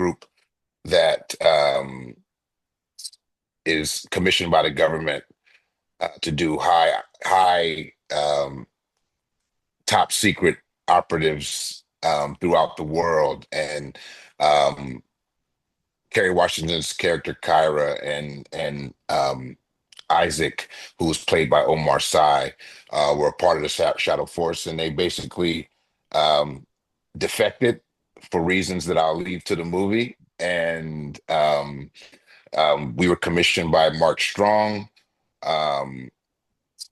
group that is commissioned by the government to do high top secret operatives throughout the world. And um, Kerry Washington's character Kyra and Isaac, who was played by Omar Sy, were a part of the Shadow Force, and they basically um, defected for reasons that I'll leave to the movie. And we were commissioned by Mark Strong, um,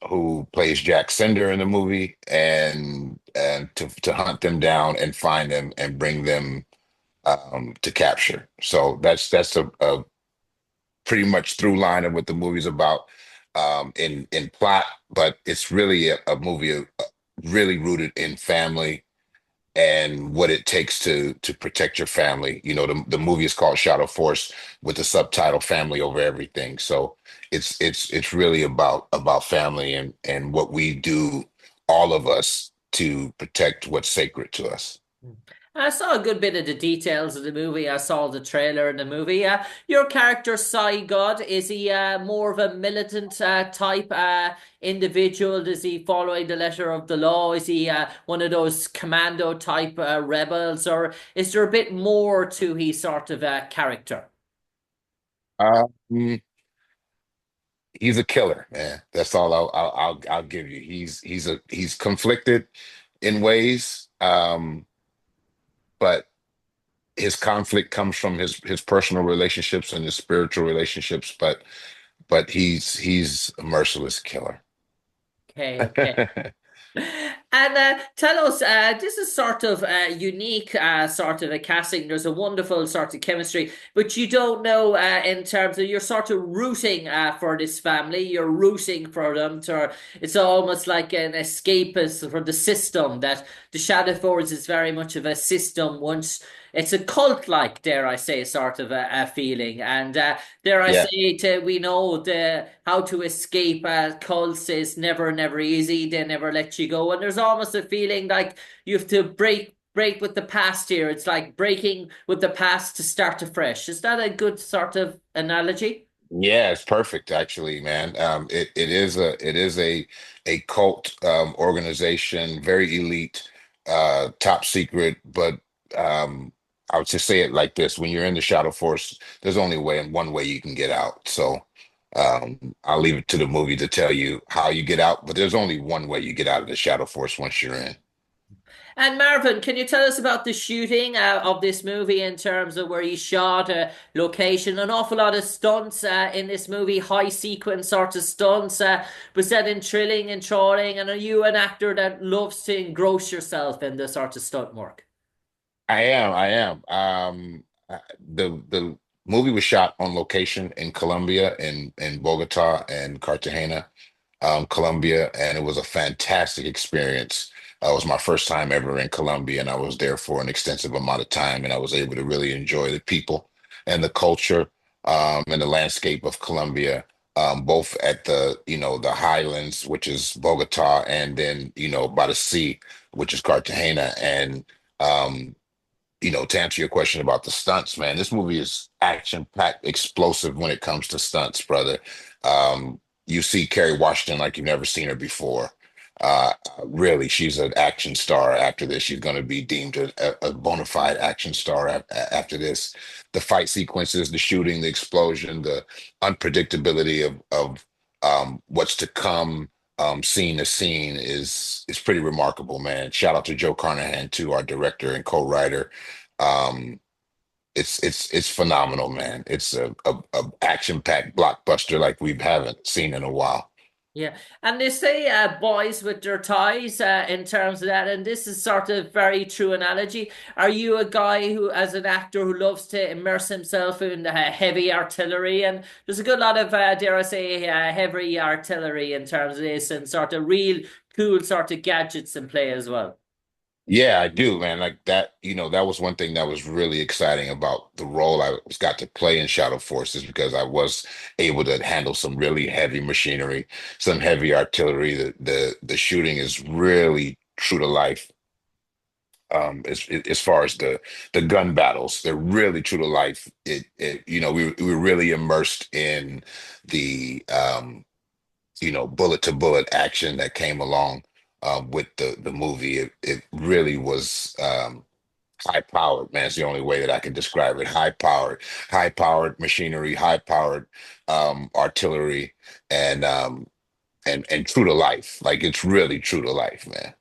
who plays Jack Sender in the movie, and to hunt them down and find them and bring them to capture. So that's a pretty much through line of what the movie's about in plot, but it's really a movie really rooted in family and what it takes to protect your family. You know, the movie is called Shadow Force with the subtitle "Family Over Everything." So it's really about family and what we do, all of us, to protect what's sacred to us. I saw a good bit of the details of the movie. I saw the trailer in the movie. Your character, Cysgod, is he more of a militant type individual? Is he following the letter of the law? Is he one of those commando type rebels? Or is there a bit more to his sort of character? Um, he's a killer, man. That's all I'll give you. He's conflicted in ways, but his conflict comes from his personal relationships and his spiritual relationships. But he's a merciless killer. Okay, okay. And tell us, this is sort of unique, sort of a casting. There's a wonderful sort of chemistry, but you don't know in terms of you're sort of rooting for this family. You're rooting for them. It's almost like an escapist for the system. That the Shadow Force is very much of a system. Once it's a cult-like, dare I say, sort of a feeling. And dare I Yeah, say, we know the how to escape cults is never, never easy. They never let you go, and there's almost a feeling like you have to break with the past here. It's like breaking with the past to start afresh. Is that a good sort of analogy? yeah, it's perfect actually, man. It is a cult organization, very elite, top secret, but I would just say it like this: when you're in the Shadow Force, there's only one way you can get out. So I'll leave it to the movie to tell you how you get out, but there's only one way you get out of the Shadow Force once you're in. And Marvin, can you tell us about the shooting of this movie in terms of where you shot, location, an awful lot of stunts in this movie, high sequence sort of stunts, was that in thrilling and trawling? And are you an actor that loves to engross yourself in the sort of stunt work? I am. The movie was shot on location in Colombia, in Bogota and Cartagena, Colombia, and it was a fantastic experience. It was my first time ever in Colombia, and I was there for an extensive amount of time, and I was able to really enjoy the people and the culture, and the landscape of Colombia, both at the highlands, which is Bogota, and then by the sea, which is Cartagena. And um, to answer your question about the stunts, man, this movie is action-packed, explosive when it comes to stunts, brother. You see Kerry Washington like you've never seen her before. Really, she's an action star after this. She's going to be deemed a bona fide action star after this. The fight sequences, the shooting, the explosion, the unpredictability of what's to come, scene to scene is pretty remarkable, man. Shout out to Joe Carnahan too, our director and co-writer. um, it's phenomenal, man. It's a action-packed blockbuster like we haven't seen in a while. Yeah, and they say boys with their ties in terms of that, and this is sort of very true analogy. Are you a guy who, as an actor, who loves to immerse himself in heavy artillery? And there's a good lot of, dare I say, heavy artillery in terms of this, and sort of real cool sort of gadgets in play as well. Yeah, I do, man. Like that, that was one thing that was really exciting about the role I was got to play in Shadow Forces, because I was able to handle some really heavy machinery, some heavy artillery. The shooting is really true to life. as far as the gun battles. They're really true to life. We were really immersed in the bullet to bullet action that came along with the movie. It really was high powered, man. It's the only way that I can describe it. High powered machinery, high powered artillery, and and true to life. Like it's really true to life, man.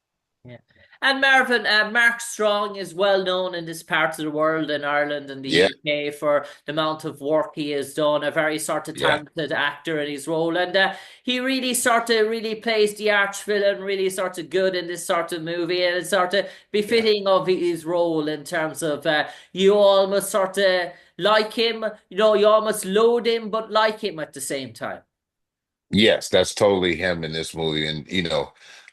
Yeah. And Marvin, Mark Strong is well known in this part of the world, in Ireland and the Yeah, UK, for the amount of work he has done. A very sort of yeah, talented actor in his role, and he really sort of really plays the arch villain, really sort of good in this sort of movie, and it's sort of yeah. befitting of his role in terms of you almost sort of like him, you almost loathe him, but like him at the same time. Yes, that's totally him in this movie. And,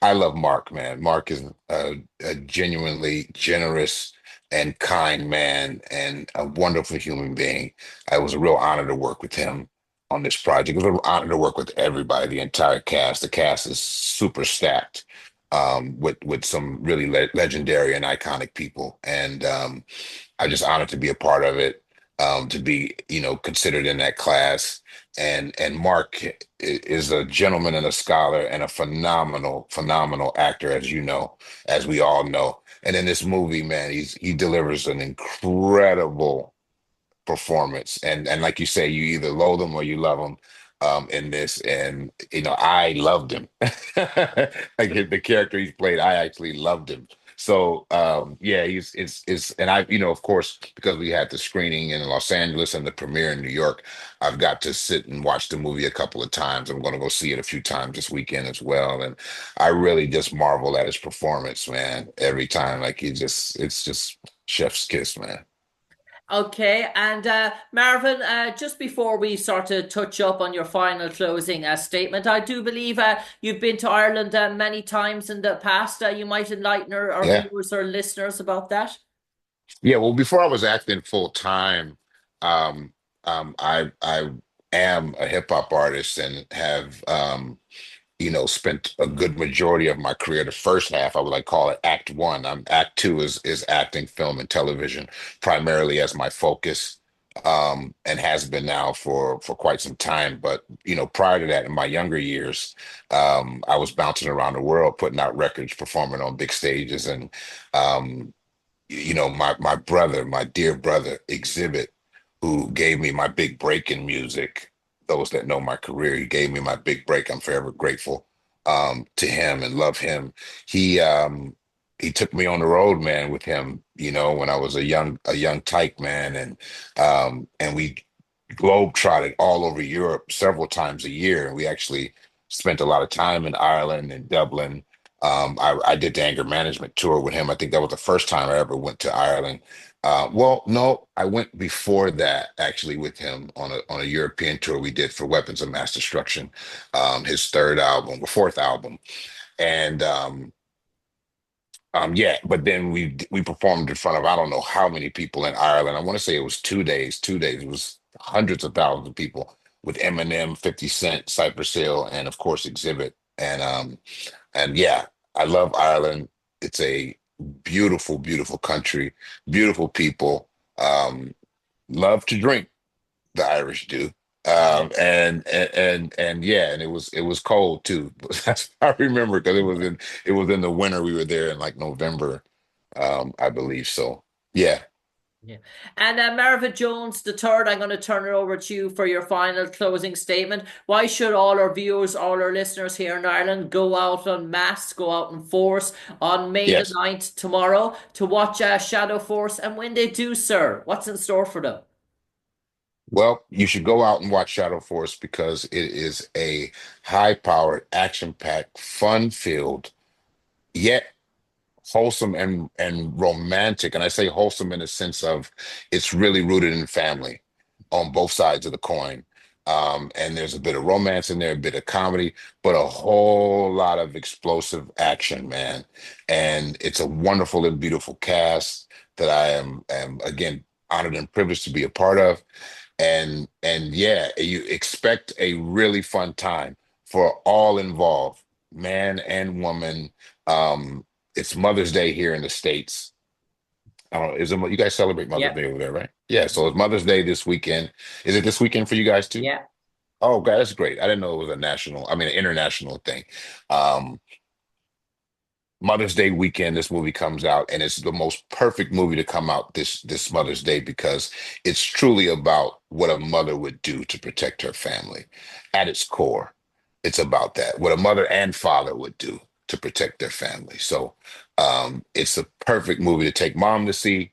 I love Mark, man. Mark is a genuinely generous and kind man and a wonderful human being. It was a real honor to work with him on this project. It was an honor to work with everybody, the entire cast. The cast is super stacked with some really legendary and iconic people. And I'm just honored to be a part of it, to be, considered in that class. And Mark is a gentleman and a scholar and a phenomenal, phenomenal actor, as you know, as we all know. And in this movie, man, he delivers an incredible performance. And like you say, you either loathe him or you love him in this. And I loved him. Like the character he's played, I actually loved him. So yeah, he's it's and I, of course, because we had the screening in Los Angeles and the premiere in New York, I've got to sit and watch the movie a couple of times. I'm going to go see it a few times this weekend as well. And I really just marvel at his performance, man, every time. Like it's just chef's kiss, man. Okay, and Marvin, just before we sort of touch up on your final closing statement, I do believe you've been to Ireland many times in the past. You might enlighten our Yeah. viewers or listeners about that. Yeah, well, before I was acting full time, um, I am a hip hop artist and have spent a good majority of my career. The first half, I would like call it Act One. Act Two is acting, film, and television, primarily as my focus, and has been now for quite some time. But prior to that, in my younger years, I was bouncing around the world, putting out records, performing on big stages, and um, my brother, my dear brother, Exhibit, who gave me my big break in music. Those that know my career, he gave me my big break. I'm forever grateful to him and love him. He took me on the road, man, with him. When I was a young tyke, man, and we globe-trotted all over Europe several times a year. And we actually spent a lot of time in Ireland and Dublin. I did the anger management tour with him. I think that was the first time I ever went to Ireland. Well, no, I went before that actually with him on a European tour we did for Weapons of Mass Destruction, his third album, the fourth album, and yeah. But then we performed in front of I don't know how many people in Ireland. I want to say it was 2 days. 2 days. It was hundreds of thousands of people with Eminem, 50 Cent, Cypress Hill, and of course Exhibit. And yeah, I love Ireland. It's a beautiful, beautiful country, beautiful people. Um, love to drink, the Irish do. And yeah, and it was cold too. That's I remember because it was in the winter. We were there in like November, I believe. So yeah, Yeah. And Marvin Jones III, I'm going to turn it over to you for your final closing statement. Why should all our viewers, all our listeners here in Ireland go out en masse, go out in force on May the yes. 9th tomorrow to watch Shadow Force? And when they do, sir, what's in store for them? Well, you should go out and watch Shadow Force because it is a high-powered, action-packed, fun-filled, yet wholesome and romantic. And I say wholesome in the sense of it's really rooted in family on both sides of the coin. And there's a bit of romance in there, a bit of comedy, but a whole lot of explosive action, man. And it's a wonderful and beautiful cast that I am again honored and privileged to be a part of. And yeah, you expect a really fun time for all involved, man and woman. It's Mother's Day here in the States. I don't know, you guys celebrate Mother's Yeah. Day over there, right? Yeah, so Mhm. it's Mother's Day this weekend. Is it this weekend for you guys too? Yeah. Oh, God, that's great. I didn't know it was a national, I mean, an international thing. Um, Mother's Day weekend, this movie comes out, and it's the most perfect movie to come out this Mother's Day because it's truly about what a mother would do to protect her family. At its core, it's about that, what a mother and father would do to protect their family. So it's a perfect movie to take mom to see,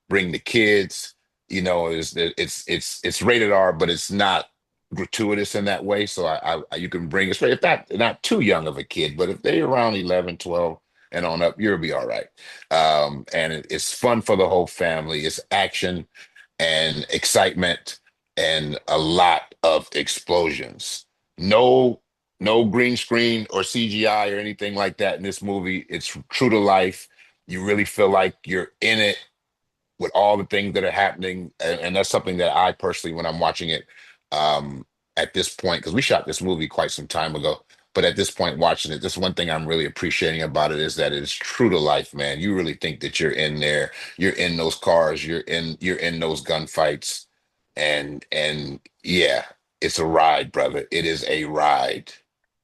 bring the kids. You know, it's rated R, but it's not gratuitous in that way. So you can bring, especially if not too young of a kid, but if they're around 11, 12 and on up, you'll be all right. And it's fun for the whole family. It's action and excitement and a lot of explosions. No, no green screen or CGI or anything like that in this movie. It's true to life. You really feel like you're in it with all the things that are happening. And that's something that I personally, when I'm watching it um, at this point, because we shot this movie quite some time ago, but at this point watching it, this one thing I'm really appreciating about it is that it's true to life, man. You really think that you're in there, you're in those cars, you're in those gunfights, and yeah, it's a ride, brother. It is a ride.